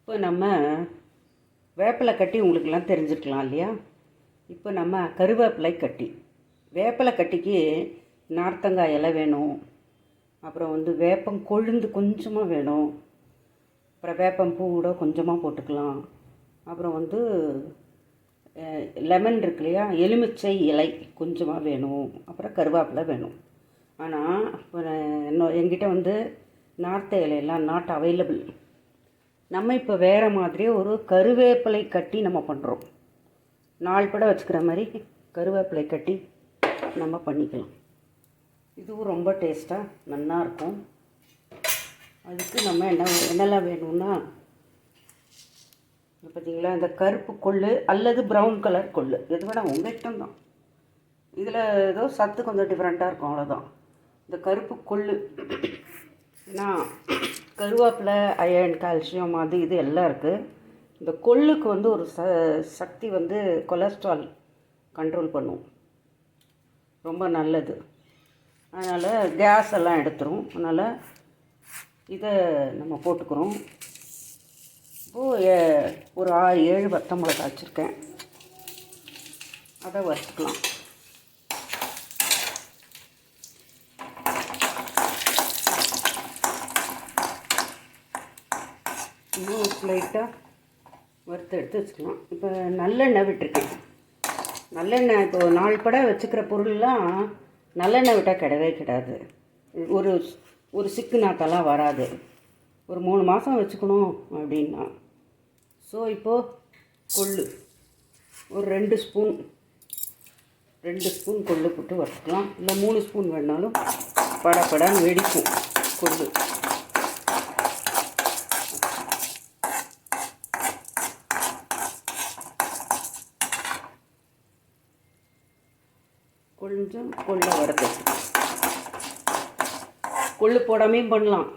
இப்போ நம்ம வேப்பிலை கட்டி உங்களுக்கெல்லாம் தெரிஞ்சிருக்கலாம் இல்லையா? இப்போ நம்ம கருவேப்பிலை கட்டி, வேப்பிலை கட்டிக்கு நார்த்தங்காய் இலை வேணும், அப்புறம் வேப்பம் கொழுந்து கொஞ்சமாக வேணும், அப்புறம் வேப்பம் பூ கூட கொஞ்சமாக போட்டுக்கலாம், அப்புறம் லெமன் இருக்கு இல்லையா, எலுமிச்சை இலை கொஞ்சமாக வேணும், அப்புறம் கருவேப்பிலை வேணும். ஆனால் இப்போ என்கிட்ட நார்த்த இலையெல்லாம் நாட் அவைலபிள். நம்ம இப்போ வேறு மாதிரி ஒரு கருவேப்பிலை கட்டி நம்ம பண்ணுறோம். 4 படம் வச்சுக்கிற மாதிரி கருவேப்பிலை கட்டி நம்ம பண்ணிக்கலாம். இதுவும் ரொம்ப டேஸ்ட்டாக நல்லாயிருக்கும். அதுக்கு நம்ம என்னெல்லாம் வேணும்னா, பார்த்தீங்களா, இந்த கருப்பு கொள்ளு அல்லது ப்ரௌன் கலர் கொள்ளு, எது வேணால் உங்கள் இஷ்டம் தான். இதில் ஏதோ சத்து கொஞ்சம் டிஃப்ரெண்ட்டாக இருக்கும், அவ்வளோதான். இந்த கருப்பு கொள்ளு, ஏன்னா கருவேப்பிலை அயர்ன், கால்சியம், அது இது எல்லாம் இருக்குது. இந்த கொள்ளுக்கு ஒரு சக்தி, கொலஸ்ட்ரால் கண்ட்ரோல் பண்ணும், ரொம்ப நல்லது. அதனால் கேஸ் எல்லாம் எடுத்துரும். அதனால் இதை நம்ம போட்டுக்கிறோம். இப்போது ஒரு 6-7 வத்த மிளகா வச்சுருக்கேன், அதை வறுத்துக்கலாம். இன்னும் லைட்டாக வறுத்து எடுத்து வச்சுக்கலாம். இப்போ நல்லெண்ணெய் விட்டுருக்கேன். நல்லெண்ணெய் இப்போ 4 படம் வச்சுக்கிற பொருள்லாம் நல்லெண்ணெய் விட்டால் கிடவே ஒரு சிக்கு நாத்தெல்லாம் வராது. ஒரு 3 மாதம் வச்சுக்கணும் அப்படின்னா. ஸோ இப்போது கொள்ளு ஒரு 2 ஸ்பூன் கொள்ளு போட்டு வறுத்துக்கலாம். இல்லை 3 ஸ்பூன் வேணாலும் படப்படான்னு வெடிக்கும் கொள்ளு. கொஞ்சம் கொள்ளை வறுத்து, கொள்ளு போடாமையும் பண்ணலாம்.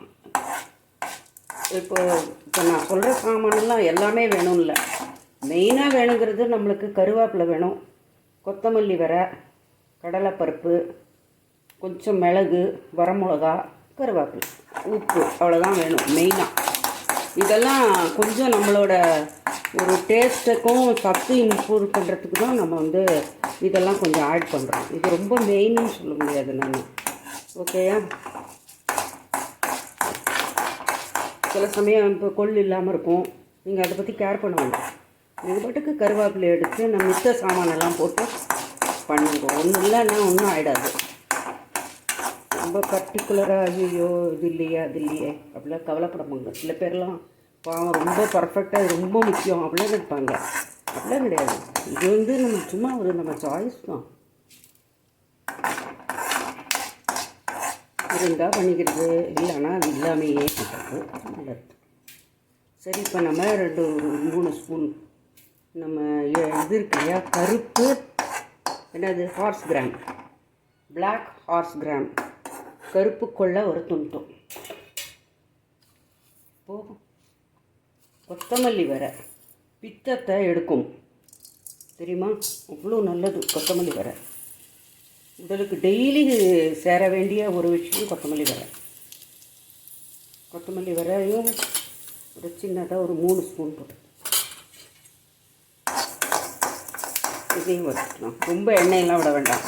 இப்போ நான் சொல்கிற சாமானெல்லாம் எல்லாமே வேணும் இல்லை. மெயினாக வேணுங்கிறது நம்மளுக்கு கருவேப்பிலை வேணும், கொத்தமல்லி வரை, கடலைப்பருப்பு, கொஞ்சம் மிளகு, வரமிளகா, கருவேப்பிலை, உப்பு, அவ்வளோதான் வேணும் மெயினாக. இதெல்லாம் கொஞ்சம் நம்மளோட ஒரு டேஸ்ட்டுக்கும் சத்து இம்ப்ரூவ் பண்ணுறதுக்கு தான் நம்ம இதெல்லாம் கொஞ்சம் ஆட் பண்ணுறோம். இது ரொம்ப மெயின்னு சொல்ல முடியாது நான். ஓகேயா? சில சமயம் இப்போ கொள்ளு இல்லாமல் இருக்கும், நீங்கள் அதை பற்றி கேர் பண்ண வேண்டாம். இது பாட்டுக்கு கருவேப்பிலை எடுத்து நம்ம மித்த சாமானெல்லாம் போட்டு பண்ணுங்க. ஒன்றும் இல்லைன்னா ஒன்றும் ஆகிடாது. ரொம்ப பர்டிகுலராக ஐயோ இது இல்லையே அது இல்லையே அப்படிலாம் கவலைப்படமாங்க. சில பேர்லாம் பாவம் ரொம்ப பர்ஃபெக்டாக, இது ரொம்ப முக்கியம் அப்படிலாம் நினைப்பாங்க. அப்படிலாம் கிடையாது. இது நம்ம சும்மா நம்ம சாய்ஸ் தான். இருந்தால் பண்ணிக்கிறது, இல்லைன்னா அது இல்லாமையே பண்ணுறது நல்லது. சரி, இப்போ நம்ம 3 ஸ்பூன் நம்ம இது இருக்கு இல்லையா, கருப்பு என்னது horse gram, black horse gram, கருப்பு கொள்ளை ஒரு துண்டோம். இப்போது கொத்தமல்லி வரை பித்தத்தை எடுக்கும் தெரியுமா? அவ்வளோ நல்லது கொத்தமல்லி வரை. உடலுக்கு டெய்லி சேர வேண்டிய ஒரு விஷயம் கொத்தமல்லி வரை. கொத்தமல்லி வரையும் ஒரு சின்னதாக ஒரு 3 ஸ்பூன் போட்டு இதையும் வச்சுக்கலாம். ரொம்ப எண்ணெயெல்லாம் விட வேண்டாம்.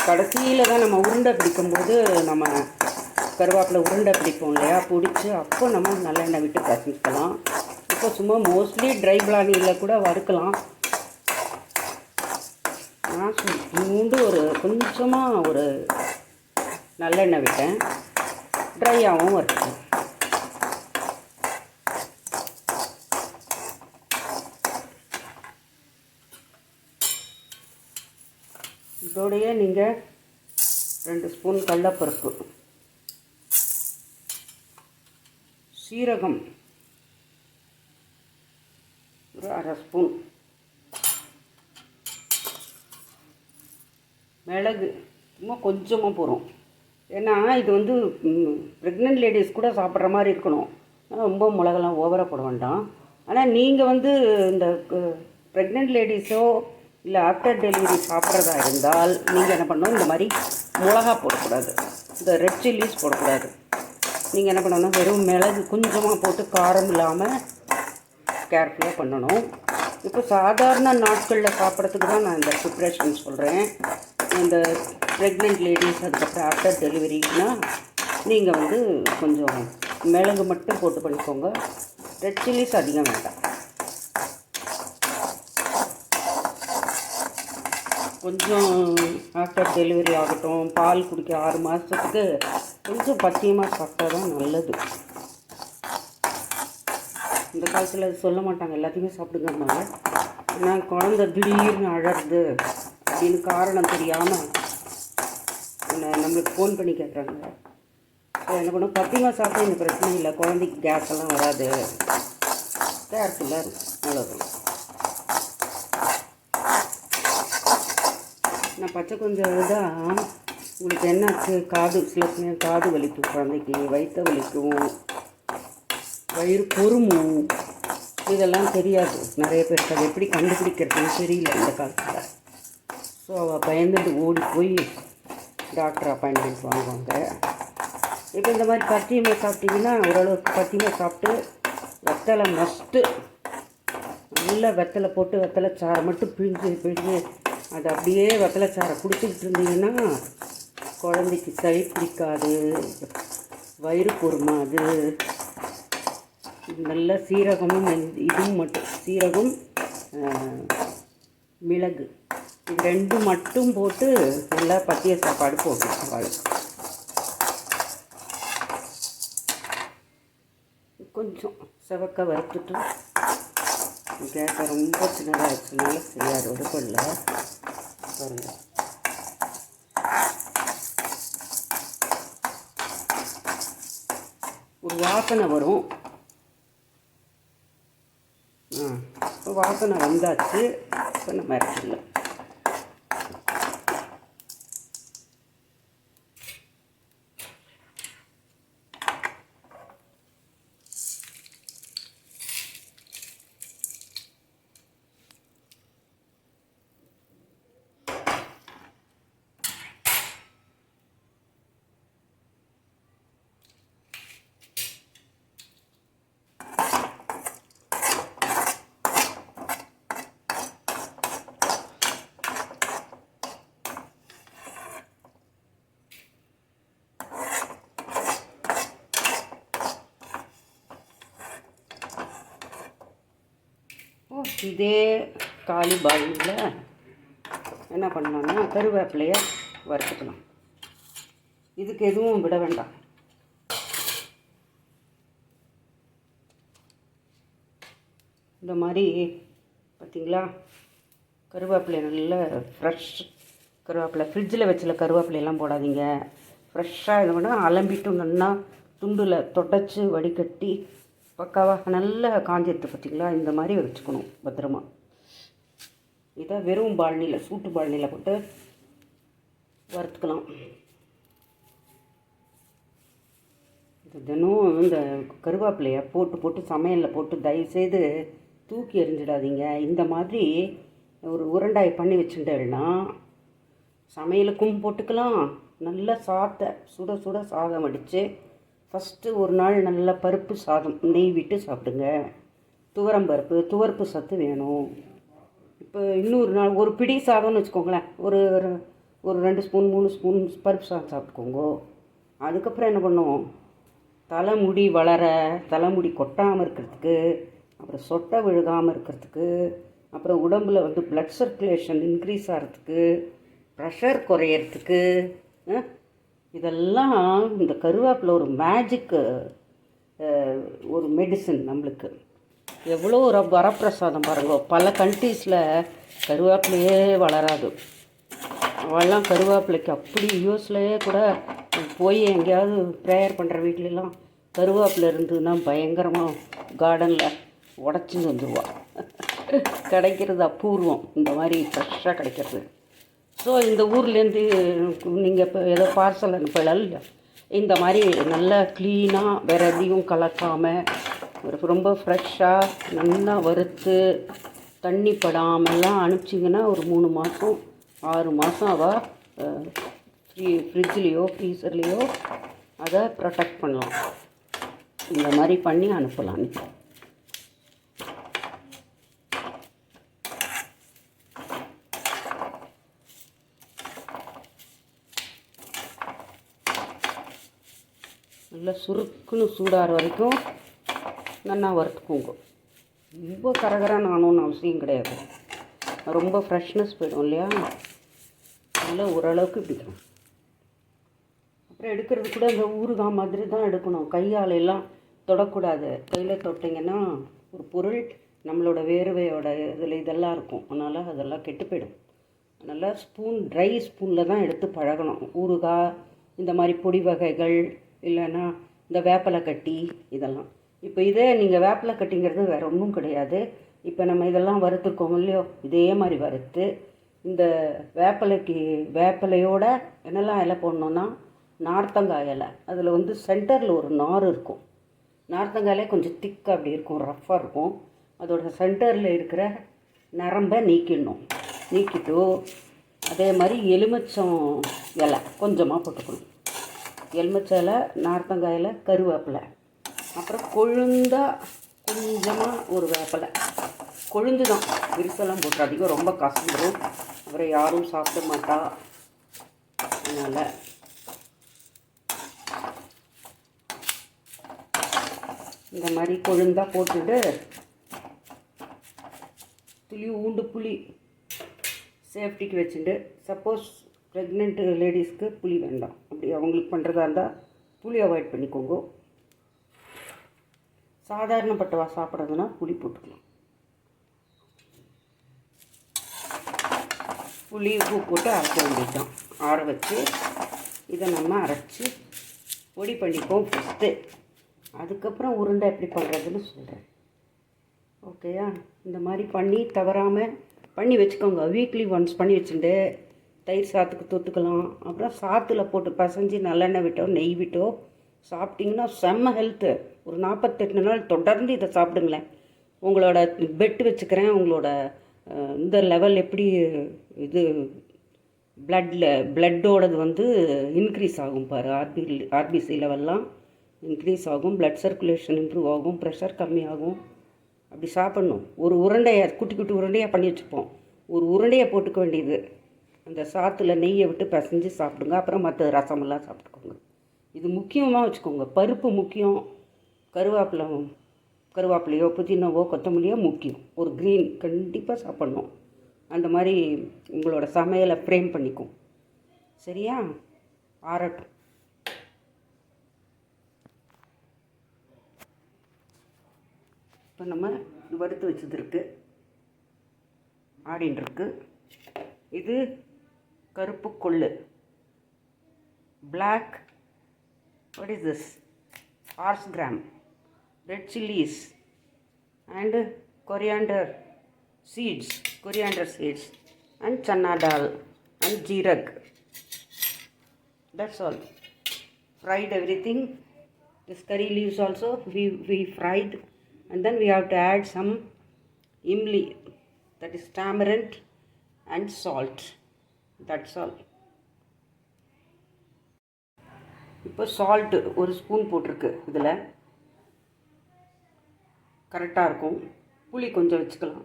கடைசியில் தான் நம்ம உருண்டை பிடிக்கும்போது நம்ம கருவேப்பிலை உருண்டை பிடிப்போம் இல்லையா, பிடிச்சி அப்போ நம்ம நல்லெண்ணெய் விட்டு பசிக்கலாம். இப்போ சும்மா மோஸ்ட்லி ட்ரை பிளானியில் கூட வறுக்கலாம். நான் ஒரு கொஞ்சமாக ஒரு நல்லெண்ணெய் விட்டேன், ட்ரையாகவும் வறுத்துக்கலாம். இதோடையே நீங்கள் 2 ஸ்பூன் கடலைப்பருப்பு, சீரகம் ஒரு 1/2 ஸ்பூன், மிளகு சும்மா கொஞ்சமாக போகிறோம். ஏன்னா இது ப்ரெக்னென்ட் லேடிஸ் கூட சாப்பிட்ற மாதிரி இருக்கணும். ஆனால் ரொம்ப மிளகெல்லாம் ஓவராக போட வேண்டாம். ஆனால் நீங்கள் இந்த ப்ரெக்னென்ட் லேடிஸோ இல்லை ஆஃப்டர் டெலிவரி சாப்பிட்றதா இருந்தால் நீங்கள் என்ன பண்ணணும், இந்த மாதிரி மிளகா போடக்கூடாது, இந்த ரெட் சில்லிஸ் போடக்கூடாது. நீங்கள் என்ன பண்ணணும், வெறும் மிளகு கொஞ்சமாக போட்டு காரம் இல்லாமல் கேர்ஃபுல்லாக பண்ணணும். இப்போ சாதாரண நாட்களில் சாப்பிட்றதுக்கு தான் நான் இந்த ப்ரிப்ரேஷன் சொல்கிறேன். இந்த ப்ரெக்னென்ட் லேடிஸ் அதுக்கப்புறம் ஆஃப்டர் டெலிவரினா நீங்கள் வந்து கொஞ்சம் மிளகு மட்டும் போட்டு பண்ணிக்கோங்க. ரெட் சில்லிஸ் அதிகம் வேண்டாம். கொஞ்சம் ஆஃப்டர் டெலிவரி ஆகட்டும், பால் குடிக்க 6 மாதத்துக்கு கொஞ்சம் பத்தியமாக சாப்பிட்டா தான் நல்லது. இந்த காலத்தில் அது சொல்ல மாட்டாங்க, எல்லாத்தையுமே சாப்பிடுங்கம்மாங்க. ஏன்னா குழந்தை திடீர்னு அழறது அப்படின்னு காரணம் தெரியாமல் நம்மளுக்கு ஃபோன் பண்ணி கேட்குறாங்க. ஸோ என்ன பண்ணும், பத்தியமாக சாப்பிட்டா இந்த பிரச்சனை இல்லை, குழந்தைக்கு கேஸ் எல்லாம் வராது. கேர்ஃபுல்லாக இருக்கும், அவ்வளோதான். நான் பச்சை கொஞ்சம் தான் உங்களுக்கு என்னாச்சு, சில சமயம் காது வலிக்கும், குழந்தைக்கு வயிற்று வலிக்கும், வயிறு பொறுமும், இதெல்லாம் தெரியாது நிறைய பேருக்கு. அதை எப்படி கண்டுபிடிக்கிறதுன்னு தெரியல இந்த காலத்தில். ஸோ அவள் பயந்துட்டு ஓடி போய் டாக்டர் அப்பாயின்மெண்ட் வாங்குவாங்க. இப்போ இந்த மாதிரி பத்தியமாக சாப்பிட்டிங்கன்னா ஓரளவுக்கு பத்தியமாக சாப்பிட்டு வெத்தலை மஸ்ட்டு நல்லா வெத்தலை போட்டு வெத்தலை சாரை மட்டும் பிழிஞ்சு அது அப்படியே வெத்தலை சாரை குடிச்சிக்கிட்டு இருந்தீங்கன்னா குழந்தைக்கு சளி பிடிக்காது, வயிறு பொறுமாது. நல்ல சீரகமும் இதுவும் மட்டும், சீரகம் மிளகு இது 2 மட்டும் போட்டு நல்லா பத்திய சாப்பாடு போட்டு கொஞ்சம் செவக்க வறுத்துட்டு கேட்க ரொம்ப சின்னதாக ஆச்சுனால சரியாக வறுப்படல பாருங்க. ஒரு வாசனை வரும். வாசனை வந்தாச்சு. இப்போ நம்ம இறச்சிடலாம். இதே காலி பாயில் என்ன பண்ணலாம்னா கருவேப்பிலையை வறுத்துக்கலாம். இதுக்கு எதுவும் விட வேண்டாம். இந்த மாதிரி பார்த்திங்களா, கருவேப்பிலை நல்ல ஃப்ரெஷ் கருவேப்பிலை. ஃப்ரிட்ஜில் வச்சில் கருவேப்பிலையெல்லாம் போடாதீங்க. ஃப்ரெஷ்ஷாக இது பண்ணால் அலம்பிட்டு நல்லா துண்டில் தொடச்சி வடிகட்டி பக்காவாக நல்லா காஞ்சிடுது பார்த்திங்களா. இந்த மாதிரி வச்சுக்கணும் பத்திரமா. இதை வெறும் பால்னியில், சூட்டு பால்னியில் போட்டு வறுத்துக்கலாம். தினம் இந்த கருவேப்பிலையை போட்டு சமையலில் போட்டு தயவுசெய்து தூக்கி எறிஞ்சிடாதீங்க. இந்த மாதிரி ஒரு உருண்டாய் பண்ணி வச்சுட்டேன்னா சமையலுக்கும் போட்டுக்கலாம். நல்லா சுட சுட சாதம் அடித்து ஃபஸ்ட்டு ஒரு நாள் நல்லா பருப்பு சாதம் நெய் விட்டு சாப்பிடுங்க. துவரம்பருப்பு சத்து வேணும். இப்போ இன்னொரு நாள் ஒரு பிடி சாதம்னு வச்சுக்கோங்களேன், ஒரு 2 ஸ்பூன் 3 ஸ்பூன் பருப்பு சாதம் சாப்பிட்டுக்கோங்க. அதுக்கப்புறம் என்ன பண்ணுவோம், தலைமுடி கொட்டாமல் இருக்கிறதுக்கு, அப்புறம் சொட்டை விழுகாமல் இருக்கிறதுக்கு, அப்புறம் உடம்பில் வந்து ப்ளட் சர்க்குலேஷன் இன்க்ரீஸ் ஆகிறதுக்கு, ப்ரெஷர் குறையிறதுக்கு, இதெல்லாம் இந்த கருவேப்பிலை ஒரு மேஜிக்கு, ஒரு மெடிசன் நம்மளுக்கு. எவ்வளோ ஒரு வரப்பிரசாதம் பாருங்க. பல கண்ட்ரீஸில் கருவேப்பிலையே வளராது. அவெல்லாம் கருவேப்பிலைக்கு அப்படி யூஸ்லேயே கூட போய் எங்கேயாவது ப்ரேயர் பண்ணுற வீட்லலாம் கருவேப்பிலை இருந்ததுன்னா பயங்கரமாக கார்டனில் உடச்சின்னு வந்துடுவாள். கிடைக்கிறது அபூர்வம், இந்த மாதிரி ஃப்ரெஷ்ஷாக கிடைக்கிறது. ஸோ இந்த ஊர்லேருந்து நீங்கள் இப்போ ஏதோ பார்சல் அனுப்பலாம் இல்லை, இந்த மாதிரி நல்லா க்ளீனாக வேறு எதையும் கலக்காமல் ரொம்ப ஃப்ரெஷ்ஷாக நல்லா வறுத்து தண்ணி படாமல்லாம் அனுப்பிச்சிங்கன்னா ஒரு 3 மாதம் 6 மாதம் அவள் ஃப்ரிட்ஜ்லேயோ ஃப்ரீசர்லேயோ அதை ப்ரொடெக்ட் பண்ணலாம். இந்த மாதிரி பண்ணி அனுப்பலாம். நல்லா சுருக்குன்னு சூடாகிற வரைக்கும் நல்லா வறுத்துக்கோங்க. ரொம்ப கரகரான்னு ஆகணும்னு அவசியம் கிடையாது. ரொம்ப ஃப்ரெஷ்னஸ் போயிடும் இல்லையா, நல்லா ஓரளவுக்கு பிடிக்கும். அப்புறம் எடுக்கிறது கூட இந்த ஊறுகாய் மாதிரி தான் எடுக்கணும். கையால் எல்லாம் தொடக்கூடாது. கையில் தொட்டிங்கன்னா ஒரு பொருள் நம்மளோட வேர்வையோட இதில் இதெல்லாம் இருக்கும், அதனால் அதெல்லாம் கெட்டு போயிடும். நல்லா ஸ்பூன், ட்ரை ஸ்பூனில் தான் எடுத்து பழகணும். ஊறுகாய், இந்த மாதிரி பொடி வகைகள், இல்லைன்னா இந்த வேப்பிலை கட்டி இதெல்லாம். இப்போ இதே நீங்கள் வேப்பிலை கட்டிங்கிறது வேறு ஒன்றும் கிடையாது. இப்போ நம்ம இதெல்லாம் வறுத்துருக்கோம் இல்லையோ, இதே மாதிரி வறுத்து இந்த வேப்பிலையோட என்னெல்லாம் இலை போடணுன்னா, நார்த்தங்காய் இலை. அதில் வந்து சென்டரில் ஒரு நார் இருக்கும். நார்த்தங்காயிலே கொஞ்சம் திக்காக அப்படி இருக்கும், ரஃப்பாக இருக்கும். அதோட சென்டரில் இருக்கிற நரம்பை நீக்கிட்டு அதே மாதிரி எலுமிச்சம் இலை கொஞ்சமாக போட்டுக்கணும். எலுமிச்சை இலை, நார்த்தங்காயில், கருவேப்பிலை, அப்புறம் கொழுந்தாக கொஞ்சமாக ஒரு வேப்பிலை. கொழுந்து தான், விரிசெல்லாம் போட்டுறாதீங்க, ரொம்ப கசந்துடும். அப்புறம் யாரும் சாப்பிட மாட்டா. அதனால் இந்த மாதிரி கொழுந்தாக போட்டுட்டு ஊண்டு புளி சேஃப்டிக்கு வச்சுட்டு, சப்போஸ் ப்ரெக்னென்ட் லேடிஸ்க்கு புளி வேண்டாம், அப்படி அவங்களுக்கு பண்ணுறதா இருந்தால் புளி அவாய்ட் பண்ணிக்கோங்க. சாதாரணப்பட்டவா சாப்பிட்றதுனா புளி போட்டுக்கலாம். புளி உப்பு போட்டு அரைக்க வேண்டியதுதான். ஆற வச்சு இதை நம்ம அரைச்சி பொடி பண்ணிப்போம் ஃபஸ்ட்டு. அதுக்கப்புறம் உருண்டை எப்படி பண்ணுறதுன்னு சொல்கிறேன். ஓகேயா? இந்த மாதிரி பண்ணி தவறாமல் பண்ணி வச்சுக்கோங்க. வீக்லி ஒன்ஸ் பண்ணி வச்சுட்டு தயிர் சாத்துக்கு தொட்டுக்கலாம். அப்புறம் சாத்தில் போட்டு பசைஞ்சு நல்லெண்ணெய் விட்டோ நெய் விட்டோ சாப்பிட்டிங்கன்னா செம்ம ஹெல்த்து. ஒரு 48 நாள் தொடர்ந்து இதை சாப்பிடுங்களேன். உங்களோட பெட்டு வச்சுக்கிறேன், உங்களோட இந்த லெவல் எப்படி இது பிளட்டோடது வந்து இன்க்ரீஸ் ஆகும் பாரு. ஆர்பிசி லெவல்லாம் இன்க்ரீஸ் ஆகும், பிளட் சர்க்குலேஷன் இம்ப்ரூவ் ஆகும், ப்ரெஷர் கம்மியாகும். அப்படி சாப்பிட்ணும். ஒரு உருண்டையை குட்டி குட்டி உருண்டையாக பண்ணி வச்சுப்போம். ஒரு உருண்டையை போட்டுக்க வேண்டியது. அந்த சாத்தில் நெய்யை விட்டு பசைஞ்சு சாப்பிடுங்க. அப்புறம் மற்ற ரசமெல்லாம் சாப்பிட்டுக்கோங்க. இது முக்கியமாக வச்சுக்கோங்க. பருப்பு முக்கியம், கருவேப்பிலையோ புதினாவோ கொத்தமல்லியோ முக்கியம். ஒரு க்ரீன் கண்டிப்பாக சாப்பிட்ணும். அந்த மாதிரி உங்களோட சமையலை ஃப்ரேம் பண்ணிக்கும். சரியா? ஆறட்டும். இப்போ நம்ம வறுத்து வச்சது இருக்குது, ஆடின்னு இருக்கு. இது கருப்பு கொள்ளு, black, what is this, horse gram, red chilies and coriander seeds and chana dal and jeerag. That's all. Fried everything. This curry leaves also we fried, and then we have to add some imli, that is tamarind, and salt. That's all. இப்போ salt ஒரு spoon போட்டிருக்கு. இதில் கரெக்டாக இருக்கும். புளி கொஞ்சம் வச்சுக்கலாம்.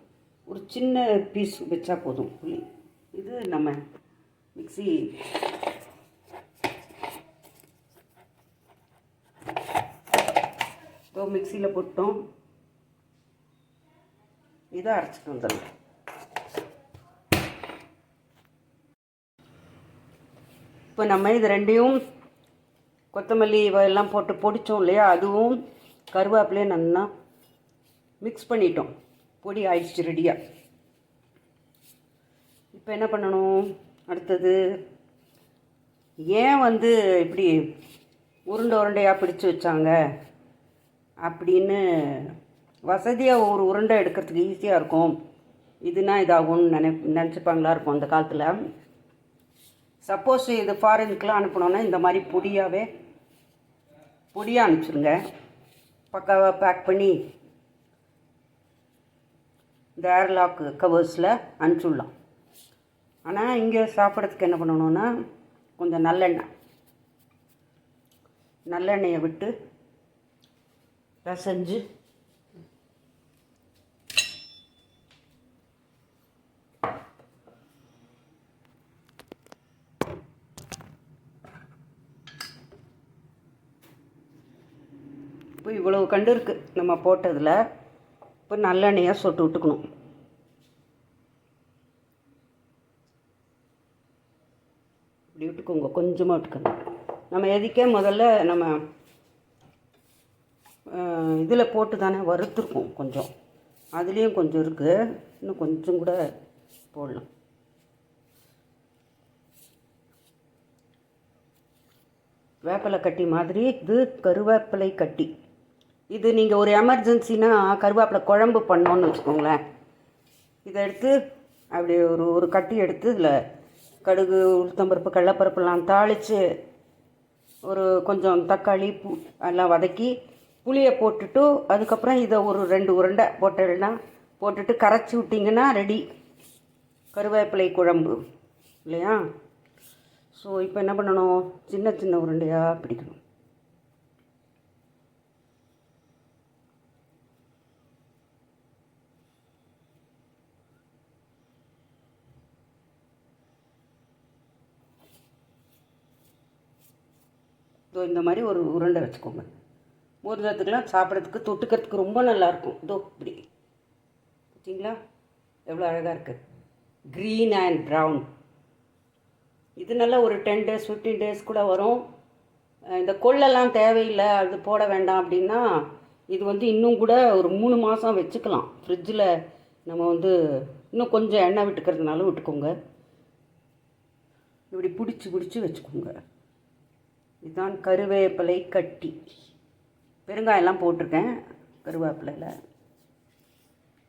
ஒரு சின்ன பீஸ் வச்சா போதும் புளி. இது நம்ம மிக்சியில் போட்டோம். இதை அரைச்சிட்டு வந்துடலாம். இப்போ நம்ம இது ரெண்டையும் கொத்தமல்லி எல்லாம் போட்டு பொடித்தோம் இல்லையா, அதுவும் கருவேப்பிலையும் நல்லா மிக்ஸ் பண்ணிட்டோம். பொடி ஆயிடுச்சு ரெடியாக. இப்போ என்ன பண்ணணும் அடுத்தது, ஏன் வந்து இப்படி உருண்டையாக பிடிச்சி வச்சாங்க அப்படின்னு, வசதியாக ஒரு உருண்டை எடுக்கிறதுக்கு ஈஸியாக இருக்கும், இதுனா இதாகும்னு நினச்சிப்பாங்களா இருக்கும் அந்த காலத்தில். சப்போஸ் இது ஃபாரினுக்கெலாம் அனுப்பணுன்னா இந்த மாதிரி பொடியாக அனுப்பிச்சிடுங்க. பக்காவாக பேக் பண்ணி இந்த ஏர்லாக் கவர்ஸில் அனுப்பிச்சுடலாம். ஆனால் இங்கே சாப்பிட்றதுக்கு என்ன பண்ணணுன்னா, கொஞ்சம் நல்லெண்ணெயை விட்டு பிசைஞ்சு இப்போ இவ்வளோ கண்டு இருக்குது நம்ம போட்டதில். இப்போ நல்லெண்ணெயாக சொட்டு விட்டுக்கணும். இப்படி விட்டுக்கோங்க, கொஞ்சமாக விட்டுக்கோங்க. நம்ம எதுக்கே முதல்ல நம்ம இதில் போட்டு தானே வறுத்துருக்கோம், கொஞ்சம் அதுலேயும் கொஞ்சம் இருக்குது, இன்னும் கொஞ்சம் கூட போடலாம். வேப்பிலை கட்டி மாதிரி இது கருவேப்பிலை கட்டி. இது நீங்கள் ஒரு எமர்ஜென்சினா கருவேப்பிலை குழம்பு பண்ணோன்னு வச்சுக்கோங்களேன், இதை எடுத்து அப்படி ஒரு கட்டி எடுத்து இதில் கடுகு, உளுத்தம்பருப்பு, கடலப்பருப்புலாம் தாளித்து ஒரு கொஞ்சம் தக்காளி எல்லாம் வதக்கி புளியை போட்டுட்டு அதுக்கப்புறம் இதை ஒரு 2 உருண்டை போட்டுட்டு கரைச்சி விட்டிங்கன்னா ரெடி கருவேப்பிலை குழம்பு இல்லையா? ஸோ இப்போ என்ன பண்ணணும், சின்ன சின்ன உருண்டையாக பிடிக்கணும். இதோ இந்த மாதிரி ஒரு உருண்டை வச்சுக்கோங்க. மோதிரத்துக்கெலாம் சாப்பிட்றதுக்கு தொட்டுக்கிறதுக்கு ரொம்ப நல்லாயிருக்கும். இதோ இப்படி பார்த்தீங்களா எவ்வளோ அழகாக இருக்குது, க்ரீன் அண்ட் ப்ரவுன். இது நல்லா ஒரு 10 days 15 days கூட வரும். இந்த கொள்ளெல்லாம் தேவையில்லை, அது போட வேண்டாம் அப்படின்னா இது இன்னும் கூட ஒரு 3 மாதம் வச்சுக்கலாம் ஃப்ரிட்ஜில். நம்ம இன்னும் கொஞ்சம் எண்ணெய் விட்டுக்கிறதுனாலும் விட்டுக்கோங்க. இப்படி பிடிச்சி வச்சுக்கோங்க. இதுதான் கருவேப்பிலை கட்டி. பெருங்காயெல்லாம் போட்டிருக்கேன் கருவேப்பிலையில்,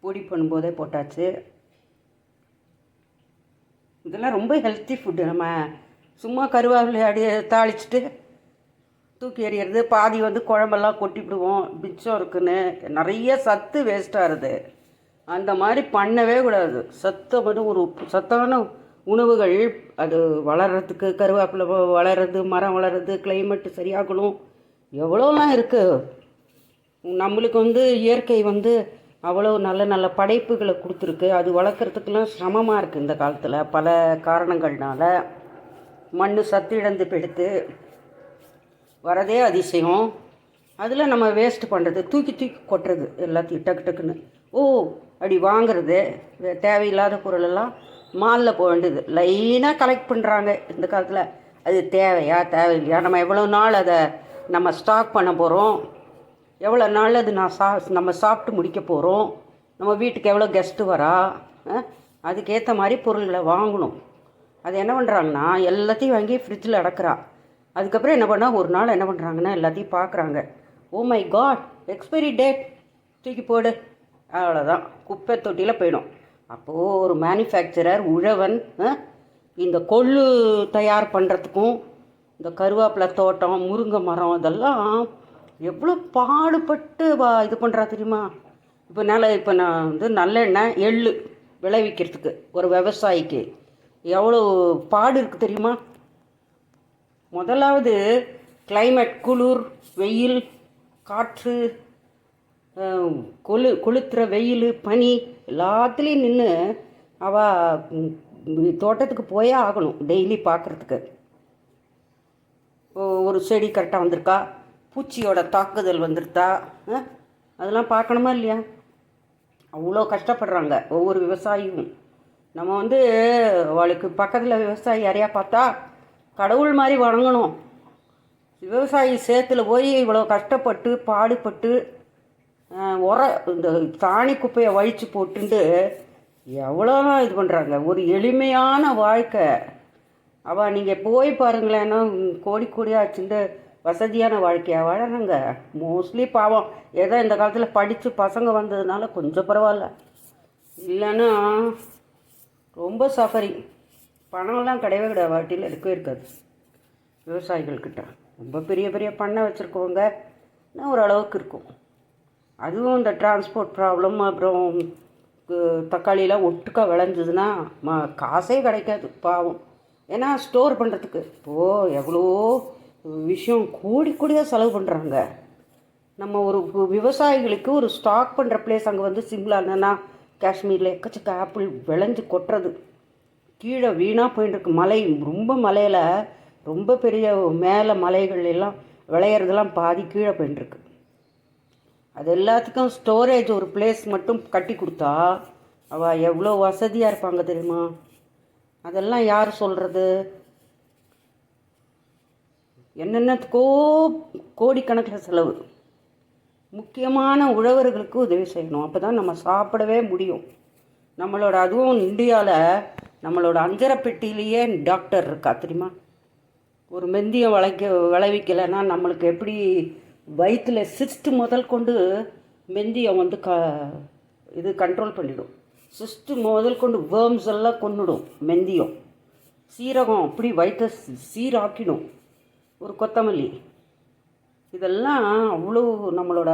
பொடி பண்ணும்போதே போட்டாச்சு. இதெல்லாம் ரொம்ப ஹெல்த்தி ஃபுட்டு. நம்ம சும்மா கருவேப்பிலை தாளிச்சிட்டு தூக்கி எறிகிறது, பாதி குழம்பெல்லாம் கொட்டிவிடுவோம் மிச்சம் இருக்குன்னு, நிறைய சத்து வேஸ்ட் ஆகுது. அந்த மாதிரி பண்ணவே கூடாது. ஒரு சத்தான உணவுகள் அது வளர்கிறதுக்கு, கருவேப்பிலை வளர்கிறது, மரம் வளர்கிறது, கிளைமேட்டு சரியாகணும், எவ்வளோலாம் இருக்குது. நம்மளுக்கு இயற்கை அவ்வளோ நல்ல நல்ல படைப்புகளை கொடுத்துருக்கு. அது வளர்க்குறதுக்கெல்லாம் சிரமமாக இருக்குது இந்த காலத்தில் பல காரணங்கள்னால. மண் சத்து இழந்து போயிடுத்து, வரதே அதிசயம். அதில் நம்ம வேஸ்ட் பண்ணுறது, தூக்கி கொட்டுறது எல்லாத்தையும் டக்குன்னு. அப்படி வாங்கிறது, தேவையில்லாத பொருளெல்லாம் மாலில் போக வேண்டியது, லைனாக கலெக்ட் பண்ணுறாங்க இந்த காலத்தில். அது தேவையில்லையா? நம்ம எவ்வளோ நாள் அதை நம்ம ஸ்டாக் பண்ண போகிறோம், எவ்வளோ நாள் அது நம்ம சாப்பிட்டு முடிக்க போகிறோம், நம்ம வீட்டுக்கு எவ்வளோ கெஸ்ட்டு வரா, அதுக்கேற்ற மாதிரி பொருள்களை வாங்கணும். அது என்ன பண்ணுறாங்கன்னா எல்லாத்தையும் வாங்கி ஃப்ரிட்ஜில் அடக்கிறா. அதுக்கப்புறம் என்ன பண்ணால் ஒரு நாள் என்ன பண்ணுறாங்கன்னா எல்லாத்தையும் பார்க்குறாங்க, oh my God expiry date, தூக்கி போடு, அவ்வளோதான், குப்பை தொட்டியில் போயிடும். அப்போது ஒரு மேனுஃபேக்சரர் உழவன் இந்த கொள்ளு தயார் பண்ணுறதுக்கும் இந்த கருவேப்பிலை தோட்டம், முருங்கை மரம், இதெல்லாம் எவ்வளோ பாடுபட்டு இது பண்ணுறா தெரியுமா? இப்போ நான் நல்லெண்ணெய், எள்ளு விளைவிக்கிறதுக்கு ஒரு விவசாயிக்கு எவ்வளோ பாடு இருக்குது தெரியுமா? முதலாவது கிளைமேட், குளிர், வெயில், காற்று, கொளுத்துற வெயில், பனி, எல்லாத்துலேயும் நின்று அவள் தோட்டத்துக்கு போயே ஆகணும் டெய்லி பார்க்குறதுக்கு. ஒரு செடி கரெக்டாக வந்திருக்கா, பூச்சியோட தாக்குதல் வந்துருத்தா, அதெல்லாம் பார்க்கணுமா இல்லையா? அவ்வளோ கஷ்டப்படுறாங்க ஒவ்வொரு விவசாயியும். நம்ம அவளுக்கு பக்கத்தில் விவசாயி யாரையா பார்த்தா கடவுள் மாதிரி வணங்கணும். விவசாயி சேத்துல போய் இவ்வளோ கஷ்டப்பட்டு பாடுபட்டு இந்த தானி குப்பையை வழித்து போட்டுண்டு எவ்வளோலாம் இது பண்ணுறாங்க. ஒரு எளிமையான வாழ்க்கை. நீங்கள் போய் பாருங்களேன்னா கோடியாக சின்ன வசதியான வாழ்க்கையாக வாழறாங்க. மோஸ்ட்லி பாவம் ஏதோ இந்த காலத்தில் படித்து பசங்க வந்ததுனால கொஞ்சம் பரவாயில்ல, இல்லைன்னா ரொம்ப சஃபரிங். பணம்லாம் கிடையவே கிடையாது, வாட்டியில் இருக்கவே இருக்காது விவசாயிகள்கிட்ட. ரொம்ப பெரிய பெரிய பண்ணை வச்சுருக்கவங்க ஓரளவுக்கு இருக்கும். அதுவும் இந்த டிரான்ஸ்போர்ட் ப்ராப்ளம், அப்புறம் தக்காளியெலாம் ஒட்டுக்கா விளைஞ்சதுன்னா காசே கிடைக்காது பாவம். ஏன்னா ஸ்டோர் பண்ணுறதுக்கு இப்போது எவ்வளோ விஷயம் கோடியாக செலவு பண்ணுறாங்க. நம்ம ஒரு விவசாயிகளுக்கு ஒரு ஸ்டாக் பண்ணுற பிளேஸ் அங்கே சிம்லான்னா காஷ்மீரில் எக்கச்சக்க ஆப்பிள் விளைஞ்சு கொட்டுறது, கீழே வீணாக போயிட்டுருக்கு. மலை, ரொம்ப மலையில் ரொம்ப பெரிய மேலே மலைகள் எல்லாம் விளையிறதெல்லாம் பாதி கீழே போயிட்டுருக்கு. அது எல்லாத்துக்கும் ஸ்டோரேஜ் ஒரு பிளேஸ் மட்டும் கட்டி கொடுத்தா அவள் எவ்வளோ வசதியாக இருப்பாங்க தெரியுமா? அதெல்லாம் யார் சொல்கிறது? என்னென்னத்துக்கோ கோடிக்கணக்கில் செலவு. முக்கியமான உழவர்களுக்கு உதவி செய்யணும். அப்போ தான் நம்ம சாப்பிடவே முடியும். நம்மளோட அதுவும் இந்தியாவில் நம்மளோட அஞ்சரை பெட்டியிலேயே டாக்டர் இருக்கா தெரியுமா? ஒரு மெந்தியம் விளைவிக்கலைன்னா நம்மளுக்கு எப்படி வயிற்றில் சிஸ்ட்டு முதல் கொண்டு மெந்தியம் வந்து இது கண்ட்ரோல் பண்ணிடும். சிஸ்ட்டு முதல் கொண்டு வேர்ம்ஸ் எல்லாம் கொண்டுடும் மெந்தியம். சீரகம் அப்படி வயிற்றை சீராக்கிடும். ஒரு கொத்தமல்லி, இதெல்லாம் அவ்வளோ நம்மளோட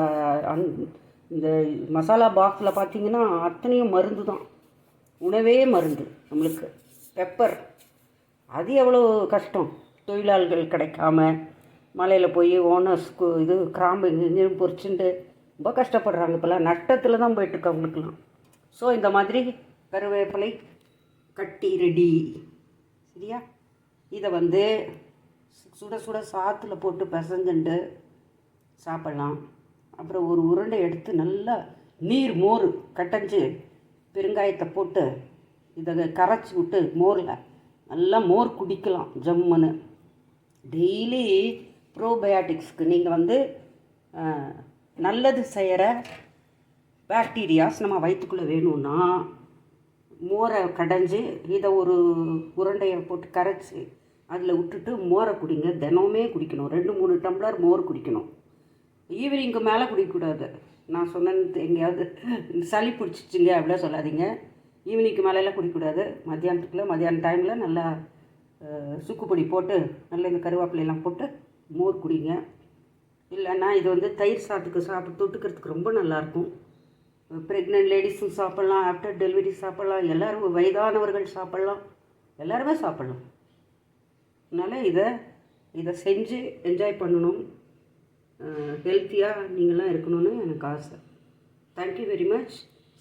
இந்த மசாலா பாக்ஸில் பார்த்திங்கன்னா அத்தனையும் மருந்து தான். உணவே மருந்து நம்மளுக்கு. பெப்பர், அது எவ்வளோ கஷ்டம். தொழிலாளர்கள் கிடைக்காம மலையில் போய் ஓனர்ஸ்க்கு இது கிராம்பு இங்கேயும் பொறிச்சுட்டு ரொம்ப கஷ்டப்படுறாங்க. இப்போல்லாம் நஷ்டத்தில் தான் போயிட்டுருக்கு அவங்களுக்குலாம். ஸோ இந்த மாதிரி கருவேப்பிலை கட்டி ரெடி. சரியா? இதை வந்து சுட சுட சாத்துல போட்டு பிசைஞ்சுண்டு சாப்பிட்லாம். அப்புறம் ஒரு உருண்டை எடுத்து நல்லா மோர் கட்டஞ்சு பெருங்காயத்தை போட்டு இதை கரைச்சி விட்டு மோரில் நல்லா மோர் குடிக்கலாம் ஜம்முன்னு. டெய்லி ப்ரோபயாட்டிக்ஸ்க்கு நீங்கள் வந்து நல்லது செய்கிற பாக்டீரியாஸ் நம்ம வயிற்றுக்குள்ளே வேணும்னா மோரை கடைஞ்சி இதை ஒரு உருண்டையை போட்டு கரைச்சி அதில் விட்டுட்டு மோரை குடிங்க. தினமே குடிக்கணும். 2-3 டம்ளர் மோர் குடிக்கணும். ஈவினிங்க்கு மேலே குடிக்கக்கூடாது. நான் சொன்னது எங்கேயாவது சளி பிடிச்சிச்சிங்க அப்படிலாம் சொல்லாதீங்க. ஈவினிங்க்கு மேலெல்லாம் குடிக்கக்கூடாது. மத்தியான டைமில் நல்லா சுக்குப்பொடி போட்டு நல்லா இந்த கருவேப்பிலையெல்லாம் போட்டு மோர் குடிங்க. இல்லைன்னா இது வந்து தயிர் சாத்துக்கு தொட்டுக்கிறதுக்கு ரொம்ப நல்லாயிருக்கும். ப்ரெக்னென்ட் லேடிஸும் சாப்பிட்லாம், ஆஃப்டர் டெலிவரி சாப்பிட்லாம், எல்லோரும் வயதானவர்கள் சாப்பிட்லாம், எல்லாருமே சாப்பிட்லாம். அதனால் இதை செஞ்சு என்ஜாய் பண்ணணும். ஹெல்த்தியாக நீங்களாம் இருக்கணும்னு எனக்கு ஆசை. Thank you very much.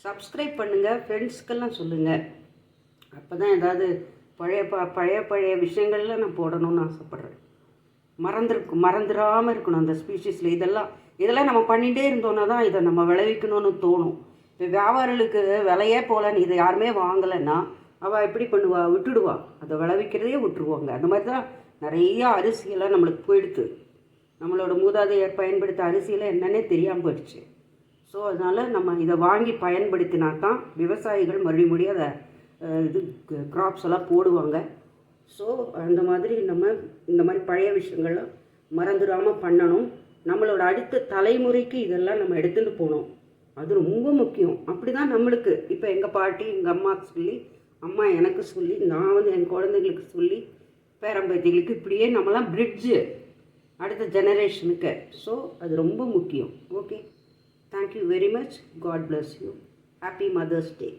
சப்ஸ்கிரைப் பண்ணுங்கள், ஃப்ரெண்ட்ஸ்க்கெல்லாம் சொல்லுங்கள். அப்போ தான் ஏதாவது பழைய விஷயங்கள்லாம் நான் போடணும்னு ஆசைப்பட்றேன். மறந்துடாமல் இருக்கணும் அந்த ஸ்பீஷீஸில். இதெல்லாம் நம்ம பண்ணிகிட்டே இருந்தோன்னா தான் இதை நம்ம விளைவிக்கணும்னு தோணும். இப்போ வியாபாரிகளுக்கு விலையே போகலன்னு இதை யாருமே வாங்கலைன்னா அவள் எப்படி பண்ணுவா? விட்டுடுவா. அதை விளைவிக்கிறதையே விட்டுருவாங்க. அந்த மாதிரி தான் நிறையா அரிசியெல்லாம் நம்மளுக்கு போயிடுது. நம்மளோட மூதாதையர் பயன்படுத்த அரிசியில் என்னன்னே தெரியாமல் போயிடுச்சு. ஸோ அதனால் நம்ம இதை வாங்கி பயன்படுத்தினா தான் விவசாயிகள் மறுபடியும் அதை க்ராப்ஸ் எல்லாம் போடுவாங்க. ஸோ அந்த மாதிரி நம்ம இந்த மாதிரி பழைய விஷயங்கள்லாம் மறந்துடாமல் பண்ணணும். நம்மளோட அடுத்த தலைமுறைக்கு இதெல்லாம் நம்ம எடுத்துகிட்டு போகணும். அது ரொம்ப முக்கியம். அப்படி தான் நம்மளுக்கு இப்போ எங்கள் பாட்டி எங்கள் அம்மாவுக்கு சொல்லி, அம்மா எனக்கு சொல்லி, நான் வந்து என் குழந்தைங்களுக்கு சொல்லி, பேரம்பேத்திகளுக்கு இப்படியே நம்மலாம் பிரிட்ஜு அடுத்த ஜெனரேஷனுக்கு. ஸோ அது ரொம்ப முக்கியம். Okay, thank you very much. God bless you. Happy mother's day.